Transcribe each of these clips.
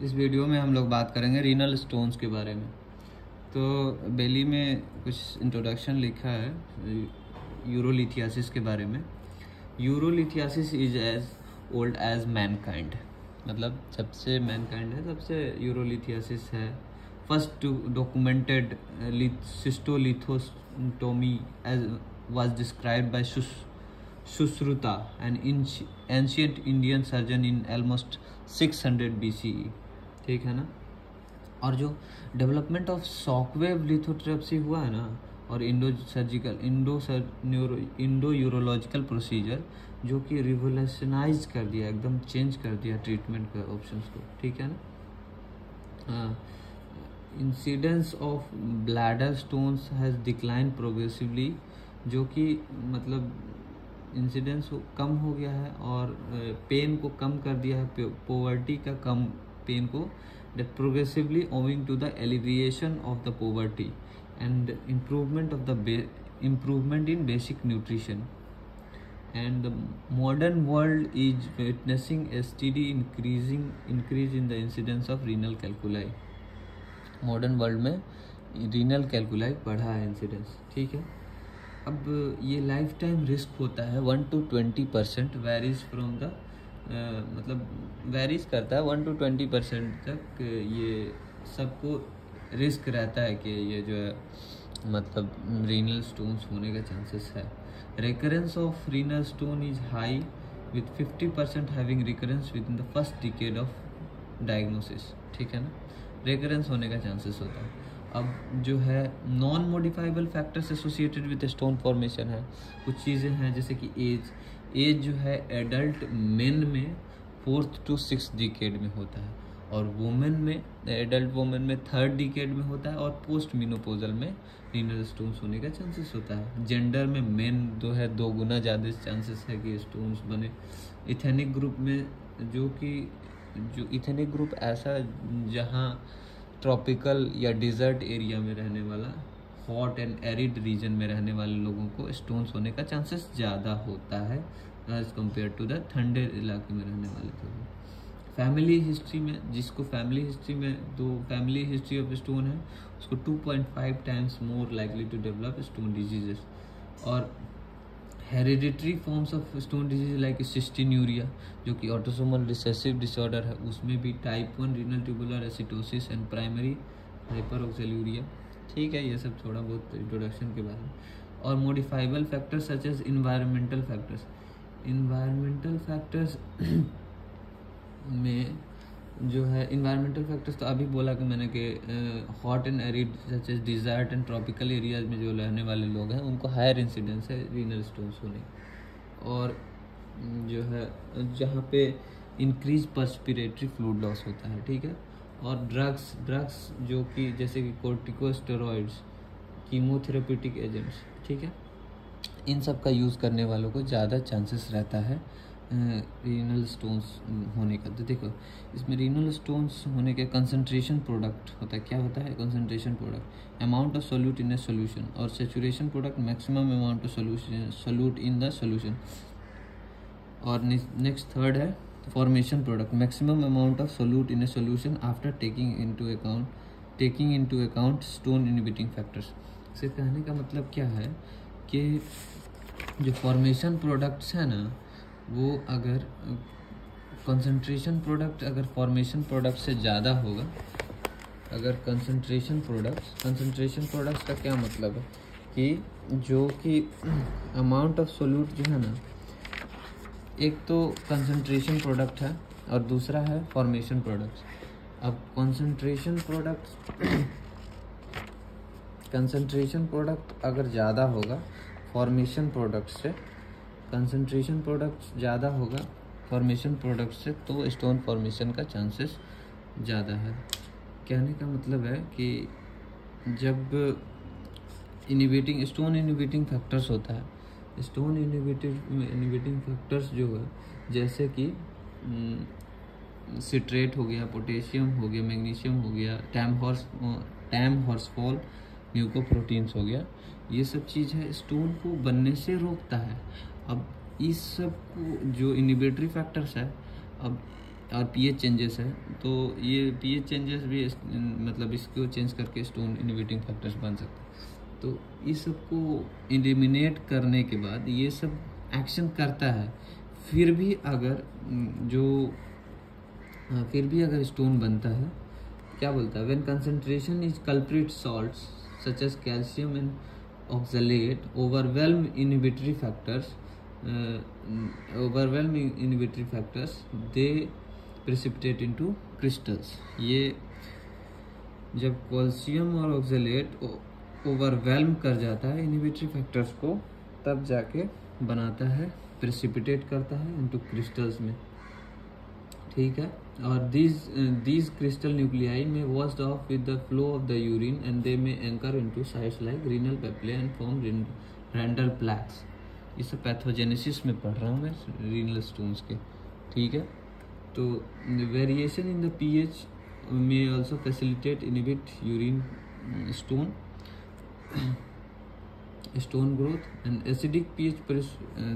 इस वीडियो में हम लोग बात करेंगे रीनल स्टोन्स के बारे में। तो बेली में कुछ इंट्रोडक्शन लिखा है यूरोलिथियासिस के बारे में। Urolithiasis is as old as mankind, मतलब जब से मैनकाइंड है तब से यूरोलिथियासिस है। First documented cystolithostomy as was described by Sushruta, an ancient Indian surgeon in almost 600 BCE। ठीक है ना। और जो डेवलपमेंट ऑफ शॉकवेव लिथोट्रिप्सी हुआ है ना, और इंडो यूरोलॉजिकल प्रोसीजर जो कि रिवोल्यूशनाइज कर दिया, एकदम चेंज कर दिया ट्रीटमेंट के ऑप्शंस को। ठीक है ना। Incidence of bladder stones has decline progressively, जो कि मतलब इंसिडेंस कम हो गया है और पेन को कम कर दिया है, पोवर्टी का कम पेन को, that progressively owing to the alleviation of the poverty and improvement in basic nutrition, and the modern world is witnessing a steady increase in the incidence of renal calculi। Modern world में renal calculi बढ़ा है incidence. ठीक है। अब ये life time risk होता है 1 to 20%, varies from the मतलब वेरीज करता है 1 to 20% तक। ये सबको रिस्क रहता है कि ये जो है मतलब रीनल स्टोन्स होने का चांसेस है। Recurrence of renal stone is high with 50% having recurrence with in the first decade of diagnosis. ठीक है ना। रिकरेंस होने का चांसेस होता है। अब जो है non modifiable factors associated with stone formation है। कुछ चीज़ें हैं जैसे कि एज जो है एडल्ट मेन में 4th to 6th डिकेड में होता है, और वुमेन में एडल्ट वुमेन में 3rd डिकेड में होता है, और पोस्ट मेनोपॉजल में रीनल स्टोन्स होने का चांसेस होता है। जेंडर में मेन जो है 2 गुना ज़्यादा चांसेस है कि स्टोन्स बने। इथेनिक ग्रुप में जो इथेनिक ग्रुप ऐसा जहाँ ट्रॉपिकल या डिज़र्ट एरिया में रहने वाला, हॉट एंड एरिड रीजन में रहने वाले लोगों को स्टोन्स होने का चांसेस ज़्यादा होता है एज कम्पेयर टू द ठंडे इलाके में रहने वाले लोगों। फैमिली हिस्ट्री में, जिसको फैमिली हिस्ट्री में फैमिली हिस्ट्री ऑफ स्टोन है, उसको 2.5 times more likely to develop stone diseases. और hereditary forms of stone disease like cystinuria, जो कि ऑटोसोमल रिसेसिव डिसऑर्डर है, उसमें भी type 1 renal tubular acidosis and primary hyperoxaluria. ठीक है, ये सब थोड़ा बहुत इंट्रोडक्शन के बारे में। और modifiable factors such as environmental factors में जो है इन्वायरमेंटल फैक्टर्स तो अभी बोला कि मैंने कि hot and arid such as desert and tropical areas में जो रहने वाले लोग हैं उनको हायर इंसिडेंस है रीनल स्टोन्स होने। और जो है जहाँ पे इंक्रीज पर्स्पिरेटरी फ्लूइड लॉस होता है। ठीक है। और ड्रग्स जो कि जैसे कि कोर्टिकोस्टेरॉइड्स, कीमोथेरेपेटिक एजेंट्स, ठीक है, इन सब का यूज़ करने वालों को ज़्यादा चांसेस रहता है रीनल स्टोन्स होने का। तो देखो इसमें रीनल स्टोन्स होने के कंसंट्रेशन प्रोडक्ट होता है। क्या होता है concentration product? Amount of solute in a solution, और saturation product maximum amount of solute in the solution. और नेक्स्ट थर्ड है formation product, maximum amount of solute in a solution after taking into account stone inhibiting factors. इसे कहने का मतलब क्या है कि जो फॉर्मेशन प्रोडक्ट्स है ना, वो अगर कंसंट्रेशन प्रोडक्ट अगर फॉर्मेशन प्रोडक्ट से ज़्यादा होगा, अगर कंसंट्रेशन प्रोडक्ट्स का क्या मतलब है कि जो कि अमाउंट ऑफ सोल्यूट जो है ना, एक तो कंसंट्रेशन प्रोडक्ट है और दूसरा है फॉर्मेशन प्रोडक्ट्स। अब कंसंट्रेशन प्रोडक्ट अगर ज़्यादा होगा फॉर्मेशन प्रोडक्ट से, कंसंट्रेशन प्रोडक्ट ज़्यादा होगा फॉर्मेशन प्रोडक्ट से, तो स्टोन फॉर्मेशन का चांसेस ज़्यादा है। कहने का मतलब है कि जब स्टोन इनहिबिटिंग फैक्टर्स होता है, स्टोन इनहिबिटिंग फैक्टर्स जो है जैसे कि सिट्रेट हो गया, पोटेशियम हो गया, मैग्नीशियम हो गया, टैम हॉर्सफॉल म्यूकोप्रोटीन्स हो गया, ये सब चीज़ है स्टोन को बनने से रोकता है। अब इस सब को जो इनहिबिटरी फैक्टर्स है, अब और पीएच चेंजेस है, तो ये पीएच चेंजेस भी मतलब इसको चेंज करके स्टोन इनहिबिटिंग फैक्टर्स बन सकते हैं। तो इस सब को एलिमिनेट करने के बाद ये सब एक्शन करता है, फिर भी अगर स्टोन बनता है, क्या बोलता है, when concentration is culprit salts such as calcium and oxalate overwhelm inhibitory factors they precipitate into crystals. ये जब कैल्शियम और ऑक्सलेट ओवरवेलम कर जाता है इनहिबिटरी फैक्टर्स को, तब जाके बनाता है, प्रेसिपिटेट करता है इनटू क्रिस्टल्स में, ठीक है। और these crystal nuclei may washed off with the flow of the urine and they may anchor into sites like renal papillae and form Randall plaques। ये सब पैथोजेनेसिस में पढ़ रहा हूँ मैं रीनल स्टोन्स के, ठीक है। तो variation in the pH may also facilitate inhibit urine stone growth and acidic pH पर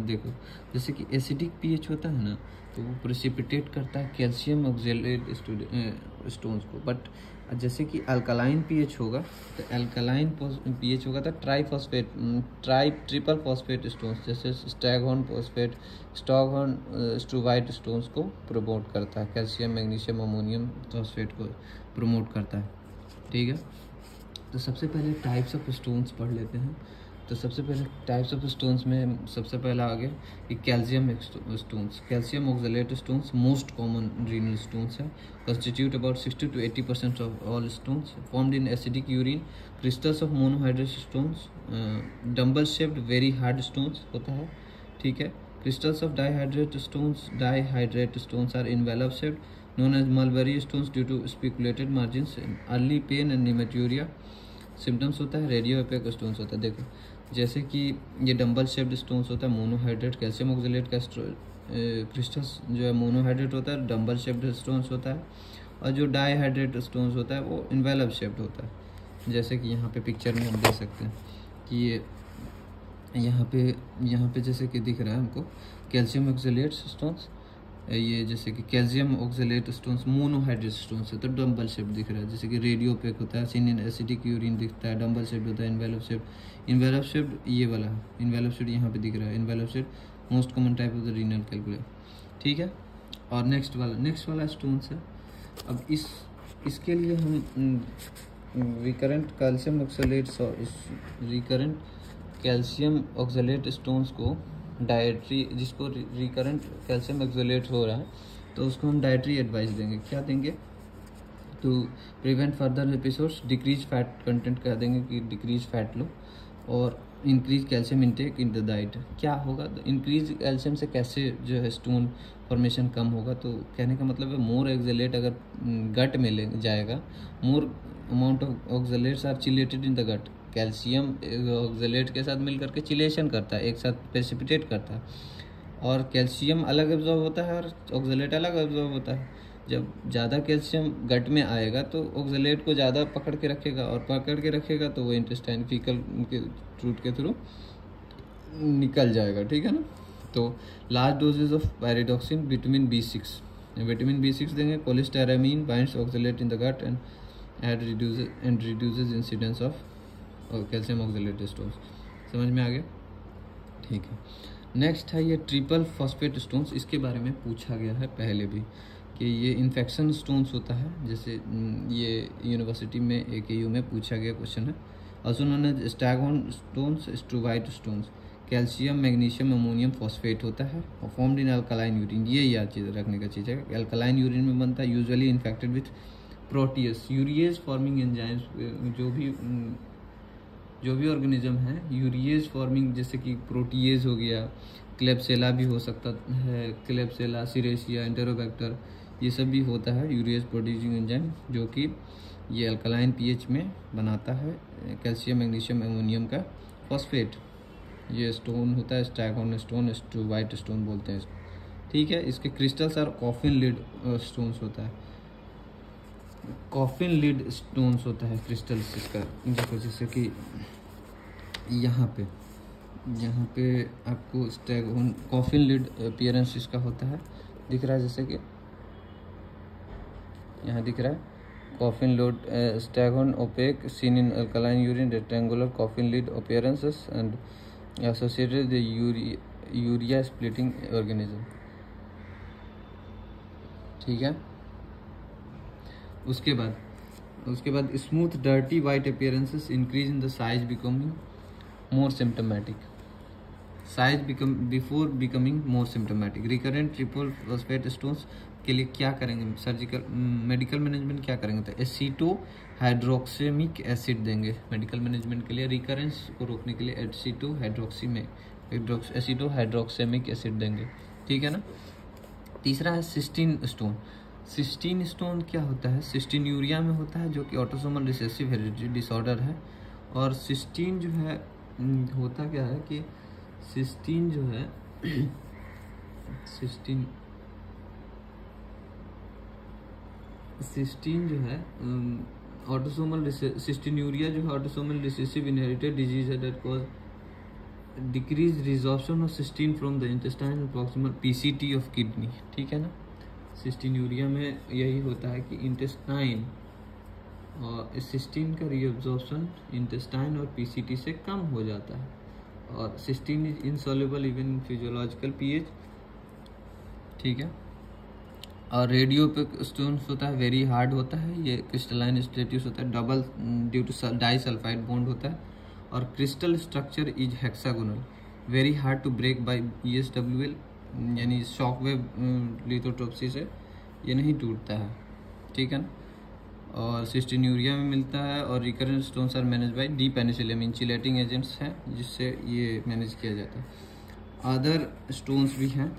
देखो, जैसे कि एसिडिक पीएच होता है ना, तो वो प्रेसिपिटेट करता है कैल्शियम ऑक्सलेट स्टोन्स को। बट जैसे कि अल्कलाइन पीएच होगा, तो अल्कलाइन पीएच होगा तो ट्रिपल फॉस्फेट स्टोन्स जैसे स्टैगहॉर्न फॉस्फेट, स्टॉकहॉर्न स्ट्रूवाइट स्टोन्स को प्रमोट करता है, कैल्शियम मैग्नीशियम अमोनियम फॉस्फेट को प्रमोट करता है, ठीक है। तो सबसे पहले टाइप्स ऑफ स्टोन्स पढ़ लेते हैं। तो सबसे पहले टाइप्स ऑफ स्टोन्स में सबसे पहला आ गया कि calcium stones. Calcium oxalate stones most common renal stones है, constitute about 60 to 80% of all stones, formed in acidic urine, crystals of monohydrate stones, dumbbell shaped very hard stones होता है, ठीक है। crystals of dihydrate stones are envelope shaped, known as mulberry stones due to speculated margins, early pain and hematuria symptoms होता है। Radio APEC stones होता है, देखो जैसे कि ये डम्बल शेप्ड स्टोन्स होता है, मोनोहाइड्रेट कैल्शियम ऑक्सलेट का क्रिस्टल्स जो है मोनोहाइड्रेट होता है, डम्बल शेप्ड स्टोन्स होता है। और जो डाईहाइड्रेट स्टोन्स होता है वो इन्वेलप शेप्ड होता है, जैसे कि यहाँ पे पिक्चर में हम देख सकते हैं कि ये यहाँ पे जैसे कि दिख रहा है हमको कैल्शियम ऑक्सलेट स्टोन्स, ये जैसे कि calcium oxalate stones monohydrate stones है, तो डम्बल शेप दिख रहा है। जैसे कि रेडियो पेक होता है, सिन एसिडिक यूरिन दिखता है, डम्बल शेप होता है। इन्वेलप शेप ये वाला है, इन्वेलप शेप यहाँ पे दिख रहा है, envelope shape most common type of the renal कैल्कुलाई, ठीक है। और नेक्स्ट वाला स्टोन्स है। अब इसके लिए हम रिकरेंट कैल्शियम ऑक्सलेट स्टोन्स को डाइटरी, जिसको रिकरेंट कैल्शियम ऑक्सलेट हो रहा है, तो उसको हम डाइटरी एडवाइस देंगे। क्या देंगे? To prevent further episodes, decrease fat content कह देंगे कि डिक्रीज फैट लो, और increase calcium intake in the diet. क्या होगा? तो इंक्रीज कैल्शियम से कैसे जो है स्टोन फॉर्मेशन कम होगा, तो कहने का मतलब है मोर ऑक्सलेट अगर गट में ले जाएगा, more amount of oxalates are chelated in the gut. Calcium oxalate के साथ मिलकर के चिलेशन करता है, एक साथ प्रेसिपिटेट करता है, और कैल्शियम अलग एब्जॉर्ब होता है और ऑक्सलेट अलग एब्जॉर्ब होता है। जब ज़्यादा कैल्शियम गट में आएगा तो ऑक्सलेट को ज़्यादा पकड़ के रखेगा, और पकड़ के रखेगा तो वो इंटेस्टाइन फीकल के रूट के थ्रू निकल जाएगा, ठीक है ना। तो large doses of pyridoxine, vitamin B6 देंगे। Cholestyramine binds oxalate in the gut and reduces incidence of calcium oxalate stones. समझ में आ गया? ठीक है। नेक्स्ट है ये ट्रिपल फॉस्फेट स्टोन्स। इसके बारे में पूछा गया है पहले भी कि ये इन्फेक्शन स्टोन्स होता है, जैसे ये यूनिवर्सिटी में AKU में पूछा गया क्वेश्चन है। Also known as staghorn stones, struvite stones. Calcium magnesium ammonium phosphate होता है और फॉर्म्ड इन अल्कलाइन यूरिन। ये याद चीज़ रखने का चीज़ है, अल्कलाइन यूरिन में बनता है, usually infected with proteases, urease forming enzymes. जो भी ऑर्गेनिज्म है यूरिएज फॉर्मिंग, जैसे कि प्रोटीएज हो गया, क्लेब्सेला भी हो सकता है, क्लेब्सेला, सिरेसिया, एंटेरोबैक्टर, ये सब भी होता है यूरिएज प्रोड्यूसिंग एंजाइम, जो कि ये अल्कलाइन पीएच में बनाता है कैल्शियम मैग्नीशियम अमोनियम का फॉस्फेट। ये स्टोन होता है स्टैगहॉर्न स्टोन, स्ट्रूवाइट स्टोन बोलते हैं इसको, ठीक है। इसके क्रिस्टल्स और कॉफिन लिड स्टोन्स होता है, कॉफिन लिड स्टोन्स होता है क्रिस्टल्स इसका। देखो जैसे कि यहाँ पे आपको स्टैगहॉर्न कॉफिन लिड अपीयरेंस इसका होता है, दिख रहा है जैसे कि यहाँ दिख रहा है coffin lid staghorn opaque seen in alkaline urine rectangular coffin lid appearances and associated urea splitting organism. ठीक है, उसके बाद smooth dirty white appearances increase in the size becoming more symptomatic before becoming more symptomatic. Recurrent triple phosphate stones के लिए क्या करेंगे surgical medical management क्या करेंगे, तो एसीटो हाइड्रोक्सेमिक एसिड देंगे मेडिकल मैनेजमेंट के लिए। रिकरेंस को रोकने के लिए एसीटो हाइड्रोक्सेमिक एसिड देंगे। ठीक है ना। तीसरा है सिस्टीन स्टोन। सिस्टीन स्टोन क्या होता है, सिस्टीन यूरिया में होता है जो कि ऑटोसोमल रिसेसिव हेरिडिटरी डिसऑर्डर है। और सिस्टीन जो है होता क्या है कि सिस्टीन जो है सिस्टीन जो है ऑटोसोमल सिस्टीन यूरिया जो है ऑटोसोमल रिसेसिव इनहेरिटेड डिजीज है that cause decrease resorption of cystine from the intestine proximal PCT of kidney. ठीक है ना। सिस्टीन यूरिया में यही होता है कि इंटेस्टाइन और सिस्टीन का रीअब्जॉर्प्शन इंटेस्टाइन और पीसीटी से कम हो जाता है। और cystine is insoluble even in physiological pH. ठीक है। और रेडियोपिक स्टोन्स होता है वेरी हार्ड होता है, ये क्रिस्टलाइन स्टेट्यूस होता है, double due to disulphide bond होता है। और crystal structure is hexagonal, very hard to break by ESWL यानी शॉक वेव लिथोट्रिप्सी से ये नहीं टूटता है। ठीक है ना। और सिस्टीन यूरिया में मिलता है। और recurrent stones are manage by D penicillium insulating agents हैं जिससे ये मैनेज किया जाता है। अदर स्टोन्स भी हैं,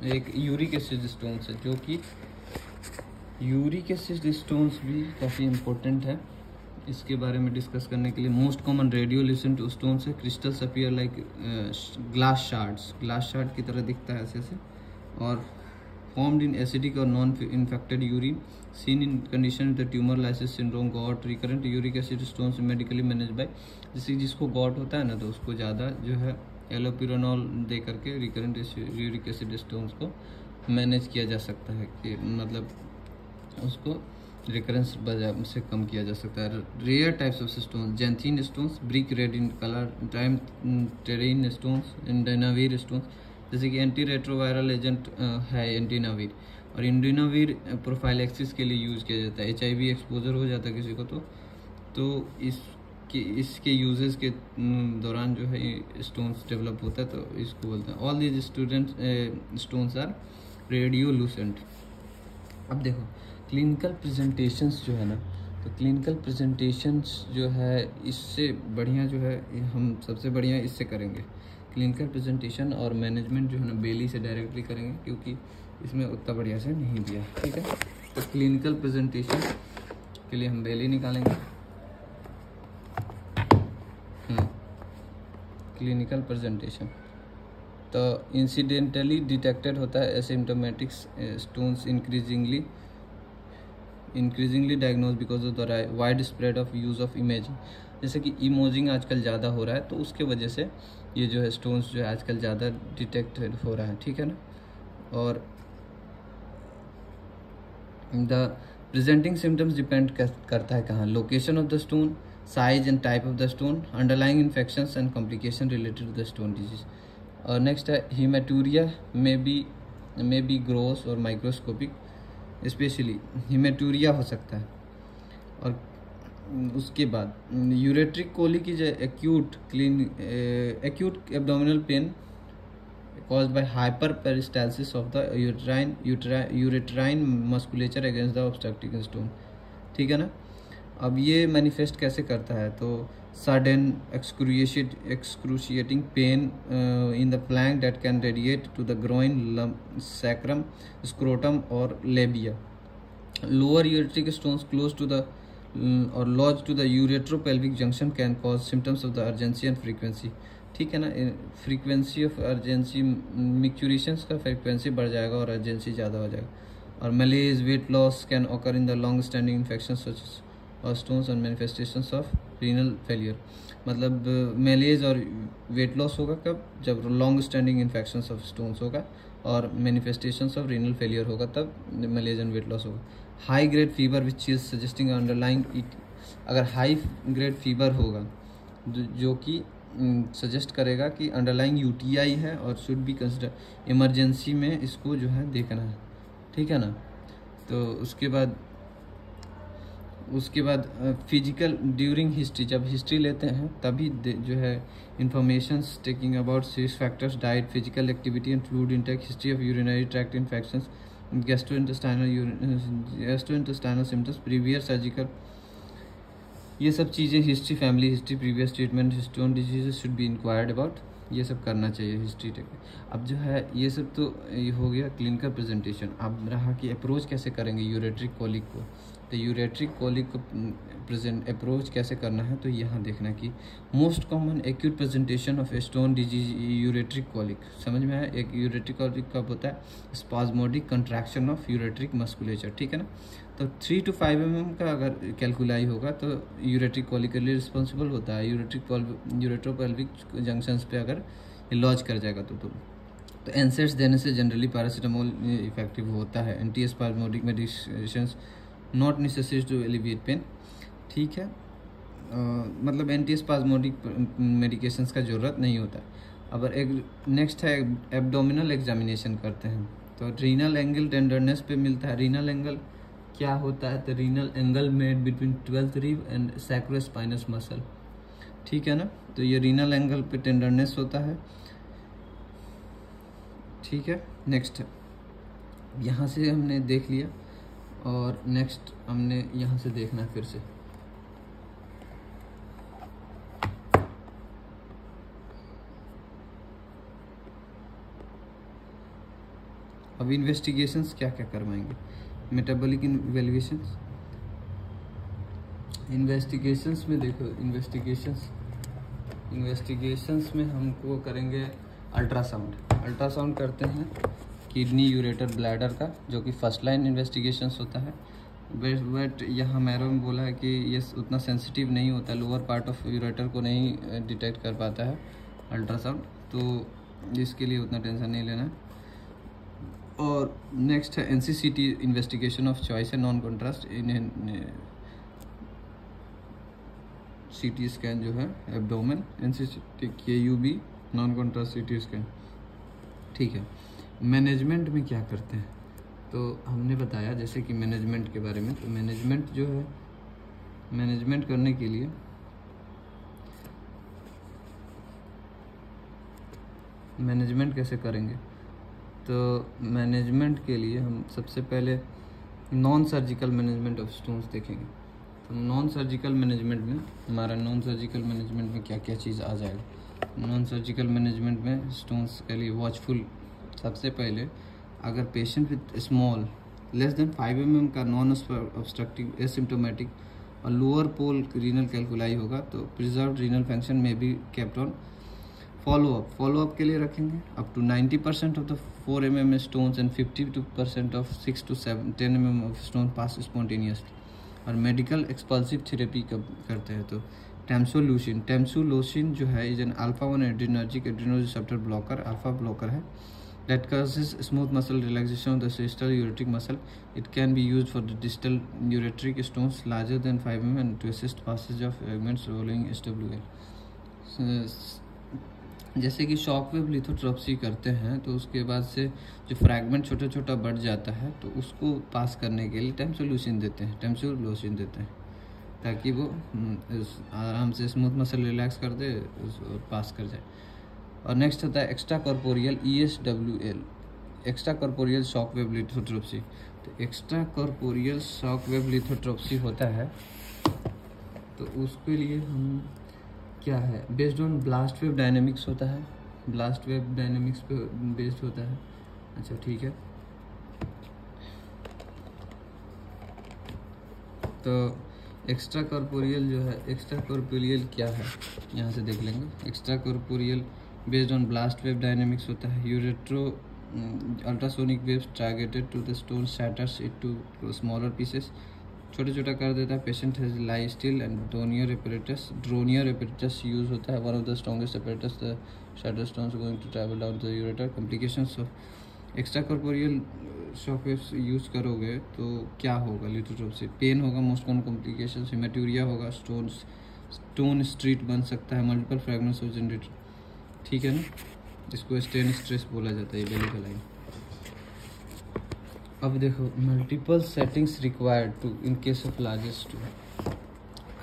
एक यूरिक एसिड स्टोन्स है जो कि यूरिक एसिड स्टोन्स भी काफ़ी इम्पोर्टेंट है। इसके बारे में डिस्कस करने के लिए मोस्ट कॉमन रेडियोल्यूसेंट स्टोन्स है। Crystals appear like glass shard की तरह दिखता है ऐसे और फॉर्म्ड इन एसिडिक और non infected urine seen in condition the tumour lysis syndrome got. Recurrent uric acid stones medically manage by जिसको गॉट होता है ना तो उसको ज़्यादा जो है एलोपिरानॉल दे करके रिकरेंट यूरिक एसिड स्टोन्स को मैनेज किया जा सकता है कि मतलब उसको रिकरेंस से कम किया जा सकता है। Rare types of stone xanthine stones brick red in colour triamterene stones indinavir stones जैसे कि एंटी रेट्रोवायरल एजेंट है एंटीनावीर। और इंडिनावीर प्रोफाइलेक्सिस के लिए यूज़ किया जाता है। HIV एक्सपोजर हो जाता है किसी को तो इसके यूजेस के दौरान जो है स्टोन्स डेवलप होता है तो इसको बोलते हैं। All these stones are radiolucent. अब देखो क्लिनिकल प्रेजेंटेशंस जो है ना तो क्लिनिकल प्रेजेंटेशंस जो है इससे बढ़िया जो है हम सबसे बढ़िया इससे करेंगे क्लिनिकल प्रेजेंटेशन। और मैनेजमेंट जो है ना बेली से डायरेक्टली करेंगे क्योंकि इसमें उतना बढ़िया से नहीं दिया। ठीक है। तो क्लिनिकल प्रेजेंटेशन के लिए हम बेली निकालेंगे। क्लिनिकल प्रेजेंटेशन तो इंसिडेंटली डिटेक्टेड होता है asymptomatic stones increasingly diagnose because of the wide spread of use of imaging. जैसे कि इमेजिंग आजकल ज़्यादा हो रहा है तो उसके वजह से ये जो है स्टोन्स जो है आजकल ज़्यादा डिटेक्टेड हो रहा है। ठीक है ना। और द प्रेजेंटिंग सिम्टम्स डिपेंड करता है कहाँ, location of the stone, size and type of the stone, underlying infections and complication related to the stone disease. Next है hematuria may be gross or microscopic, especially hematuria हो सकता है। और उसके बाद ureteric colic is acute abdominal pain caused by hyperperistalsis of the uterine musculature against the obstructing stone। ठीक है ना। अब ये मैनिफेस्ट कैसे करता है तो sudden excruciating pain in the flank that can radiate to the groin, sacrum, scrotum or labia. Lower ureteric stones close to the or lodged to the uretropelvic junction can cause symptoms of the urgency and frequency। ठीक है ना। Frequency of urgency मिक्चुरेशंस का frequency बढ़ जाएगा और urgency ज़्यादा हो जाएगा। और malaise weight loss can occur in the long standing infection such और स्टोन्स और मैनिफेस्टेशंस ऑफ रीनल फेलियर। मतलब मेलेज और वेट लॉस होगा कब, जब long standing infections of stones होगा और मैनिफेस्टेशंस ऑफ रीनल फेलियर होगा तब मेलेज एंड वेट लॉस होगा। High grade fever which is suggesting underlying it, अगर हाई ग्रेड फीवर होगा जो कि सजेस्ट करेगा कि अंडरलाइंग यूटीआई है और शुड बी कंसिडर, इमरजेंसी में इसको जो है देखना है, ठीक है ना। तो उसके बाद फिजिकल ड्यूरिंग हिस्ट्री, जब हिस्ट्री लेते हैं तभी जो है informations taking about 6 factors, diet, physical activity and fluid intake, history of urinary tract infections, gastrointestinal symptoms, previous surgical, ये सब चीज़ें, history, family history, previous treatment, stone diseases should be inquired about, ये सब करना चाहिए हिस्ट्री टेक। अब जो है ये सब तो ये हो गया क्लिनिकल प्रेजेंटेशन। अब रहा कि अप्रोच कैसे करेंगे यूरेट्रिक कोलिक को। तो यूरेट्रिक कोलिक को प्रेजेंट अप्रोच कैसे करना है, तो यहाँ देखना कि most common acute presentation of stone disease ureteric colic, समझ में आया। एक यूरेट्रिक कोलिक कब होता है, spasmodic contraction of ureteric musculature, ठीक है ना। तो 3 to 5 mm का अगर कैलकुलाई होगा तो यूरेट्रिक कोलिक के लिए रिस्पॉन्सिबल होता है। यूरेट्रोपेल्विक जंक्शंस पे अगर लॉज कर जाएगा तो एनसेट्स देने से जनरली पैरासीटामोल इफेक्टिव होता है। Anti spasmodic medications not necessary to alleviate pain, ठीक है। मतलब एंटी स्पाज्मोडिक मेडिकेशंस का ज़रूरत नहीं होता। अब एक नेक्स्ट है एब्डोमिनल एग्जामिनेशन करते हैं तो रीनल एंगल टेंडरनेस पे मिलता है। रीनल एंगल क्या होता है, तो renal angle made between 12th rib and sacrospinous muscle, ठीक है ना। तो ये रीनल एंगल पे टेंडरनेस होता है, ठीक है। नेक्स्ट यहाँ से हमने देख लिया और नेक्स्ट हमने यहाँ से देखना है फिर से। अब इन्वेस्टिगेशंस क्या क्या करवाएंगे, मेटाबॉलिक इवैल्यूएशंस। इन्वेस्टिगेशंस में देखो, इन्वेस्टिगेशंस में हमको करेंगे अल्ट्रासाउंड करते हैं किडनी, यूरेटर, ब्लैडर का, जो कि फर्स्ट लाइन इन्वेस्टिगेशंस होता है। बट यहाँ मैरो में बोला है कि ये उतना सेंसिटिव नहीं होता, लोअर पार्ट ऑफ यूरेटर को नहीं डिटेक्ट कर पाता है अल्ट्रासाउंड, तो इसके लिए उतना टेंशन नहीं लेना है। और नेक्स्ट है एनसीसीटी इन्वेस्टिगेशन ऑफ चॉइस है, non contrast in CT scan जो है abdomen, NCCT KUB non contrast CT scan, ठीक है। मैनेजमेंट में क्या करते हैं, तो हमने बताया जैसे कि मैनेजमेंट के बारे में। तो मैनेजमेंट जो है, मैनेजमेंट करने के लिए मैनेजमेंट कैसे करेंगे, तो मैनेजमेंट के लिए हम सबसे पहले non surgical management of stones देखेंगे। तो नॉन सर्जिकल मैनेजमेंट में हमारा में क्या क्या चीज़ आ जाएगा। नॉन सर्जिकल मैनेजमेंट में स्टोन्स के लिए वॉचफुल, सबसे पहले अगर patient with small less than 5 mm का नॉन ऑब्स्ट्रक्टिव एसिम्टोमेटिक और लोअर पोल रीनल कैलकुलाई होगा तो प्रिजर्व्ड रीनल फंक्शन में बी केप्ट ऑन फॉलोअप के लिए रखेंगे up to 90% of the 4 mm stones and 52% of 6 to 10 mm of stone pass spontaneously. और medical expulsive therapy कब करते हैं, तो टेम्सुलोसिन जो है is an alpha one adrenergic adrenoreceptor blocker, alpha blocker है, that causes smooth muscle relaxation of the distal ureteric muscle. It can be used for the distal ureteric stones larger than 5 mm and to assist passage of fragments following SWL. जैसे कि shock wave लिथोट्रॉप्सी करते हैं तो उसके बाद से जो fragment छोटा छोटा बढ़ जाता है तो उसको पास करने के लिए टेम्सुलोसिन देते हैं ताकि वो आराम से स्मूथ मसल रिलैक्स कर दे और पास कर जाए। और नेक्स्ट होता है extra corporeal ESWL, extra corporeal shock wave lithotripsy. तो extra corporeal shock wave lithotripsy होता है तो उसके लिए हम क्या है, based on blast wave dynamics होता है, ब्लास्ट वेव डायनेमिक्स पे बेस्ड होता है। अच्छा ठीक है, तो एक्स्ट्रा कॉर्पोरियल जो है, एक्स्ट्रा कॉर्पोरियल क्या है यहाँ से देख लेंगे। Extra corporeal based on blast wave dynamics होता है। Uretero ultrasonic waves targeted to the stone shatters it to smaller pieces, छोटा छोटा कर देता है। Patient has lie still and Dornier apparatus use होता है, one of the strongest apparatus, the shatter stones going to travel down the ureter. Complications of extra corporeal shock waves use करोगे तो क्या होगा? लिथोट्रिप्सी पेन होगा, most common complication हेमेटूरिया होगा, stone street बन सकता है, मल्टीपल फ्रैगमेंट्स ऑफ जनरेटर, ठीक है ना। इसको स्टेन स्ट्रेस बोला जाता है, बेली का लाइन। अब देखो multiple settings required to in case of largest stone.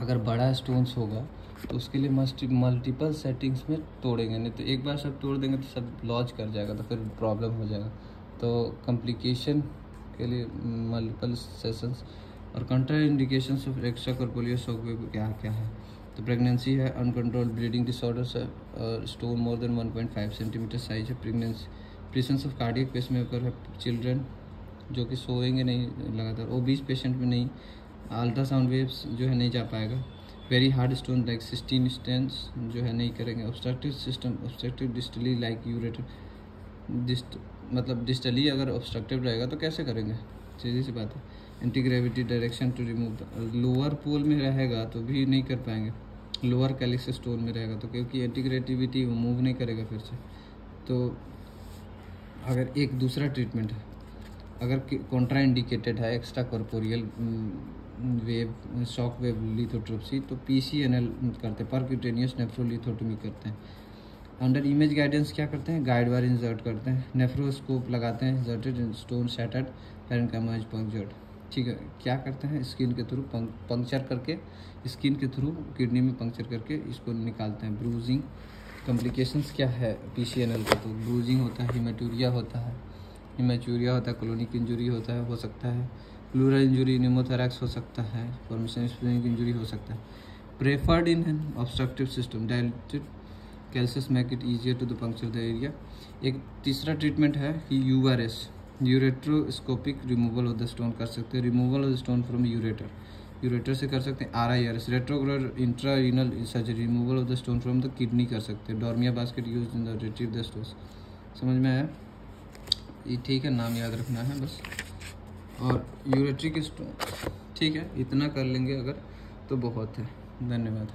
अगर बड़ा स्टोन्स होगा तो उसके लिए मल्टीपल सेटिंग्स में तोड़ेंगे, नहीं तो एक बार सब तोड़ देंगे तो सब लॉज कर जाएगा, तो फिर प्रॉब्लम हो जाएगा। तो कॉम्प्लिकेशन के लिए मल्टीपल सेशंस और contraindications of extra corporeal shock wave क्या क्या है? तो प्रेगनेंसी है, अनकंट्रोल्ड ब्लीडिंग डिसऑर्डर्स है, और stone more than 1.5 centimetre size है, pregnancy, presence of cardiac pacemaker है, चिल्ड्रन जो कि सोएंगे नहीं लगातार, ओबीस पेशेंट में नहीं, अल्ट्रासाउंड वेव्स जो है नहीं जा पाएगा, very hard stone like cystine stones जो है नहीं करेंगे, obstructive system, obstructive distally like ureter, मतलब डिस्टली अगर ऑब्स्ट्रक्टिव रहेगा तो कैसे करेंगे, सीधी सी बात है। Anti gravity direction to remove, lower pole में रहेगा तो भी नहीं कर पाएंगे, लोअर कैलिक्स स्टोन में रहेगा तो, क्योंकि एंटी ग्रेविटी मूव नहीं करेगा फिर से। तो अगर एक दूसरा ट्रीटमेंट है, अगर कॉन्ट्रा इंडिकेटेड है extra corporeal wave shock wave lithotripsy, तो PCNL करते हैं, परक्यूटेनियस नेफ्रोलिथोटमी करते हैं। अंडर इमेज गाइडेंस क्या करते हैं? गाइड वायर इंसर्ट करते हैं, नेफ्रोस्कोप लगाते हैं, inserted stone shattered parenchyma is punctured, ठीक है। क्या करते हैं? स्किन के थ्रू पंक्चर करके, स्किन के थ्रू किडनी में पंक्चर करके इसको निकालते हैं। ब्रूजिंग कॉम्प्लिकेशंस क्या है PCNL का? तो ब्रूजिंग होता है, हिमेटूरिया होता है, क्लोनिक इंजुरी होता है, हो सकता है प्लूरल इंजुरी, न्यूमोथोरैक्स हो सकता है, परमिशन स्प्लिनिंग इंजुरी हो सकता है। Preferred in an obstructive system, dilated calyces make it easier to the puncture the area. एक तीसरा ट्रीटमेंट है कि URS, ureteroscopic removal of the stone कर सकते हैं, removal of the stone from ureter से कर सकते हैं। RIRS, retrograde intrarenal surgery, removal of the stone from the kidney कर सकते हैं। Dormia basket use in the retrieve the stones. समझ में आया? ये ठीक है, नाम याद रखना है बस। और यूरेट्रिक स्टोन, ठीक है, इतना कर लेंगे अगर तो बहुत है। धन्यवाद।